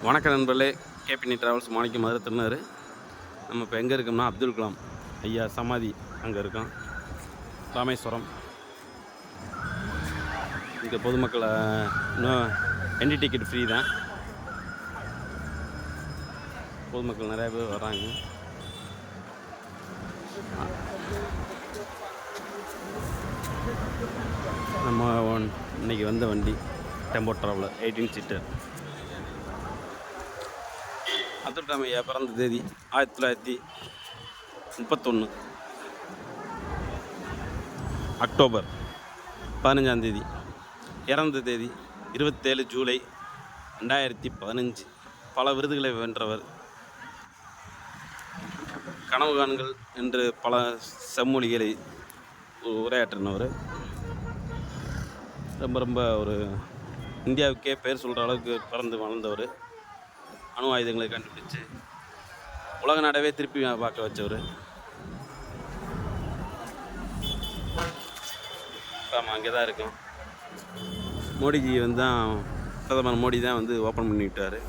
வணக்கம் நண்பர்களே, கேபினி ட்ராவல்ஸ் மாணிக்கம் மதுரை திருநர். நம்ம இப்போ எங்கே இருக்கோம்னா அப்துல் கலாம் ஐயா சமாதி அங்கே இருக்கோம். ராமேஸ்வரம். இங்கே பொதுமக்களை இன்னும் என்ட்ரி டிக்கெட் ஃப்ரீ தான். பொதுமக்கள் நிறையா பேர் வர்றாங்க. நம்ம இன்றைக்கி வந்த வண்டி tempo traveller 18 seater. Abdul Kalam ஐயா பிறந்த தேதி 1931 அக்டோபர் 15. இறந்த தேதி 27 ஜூலை 2015. பல விருதுகளை வென்றவர். கனவு காணுங்கள் என்று பல செம்மொழிகளை உரையாற்றினவர். ரொம்ப ஒரு இந்தியாவுக்கே பேர் சொல்கிற அளவுக்கு பிறந்து வளர்ந்தவர். அணு ஆயுதங்களை கண்டுபிடிச்சு உலக நாடவே திருப்பி பார்க்க வச்சவர். ஆமாம், அங்கே தான் இருக்கோம். மோடிஜி தான் பிரதமர் மோடி தான் ஓப்பன் பண்ணிவிட்டார்.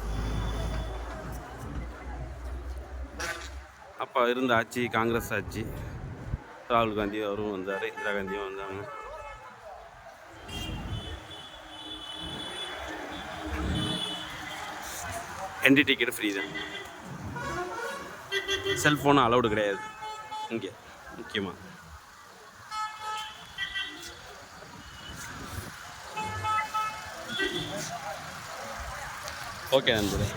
அப்போ இருந்த ஆட்சி காங்கிரஸ் ஆட்சி. ராகுல் காந்தி அவரும் வந்தார், இந்திரா காந்தியும் வந்தாங்க. என்ட்ரி டிக்கெட் ஃப்ரீ தான். செல்ஃபோனும் அலௌடு கிடையாது இங்கே முக்கியமாக. ஓகே நண்பர்களே.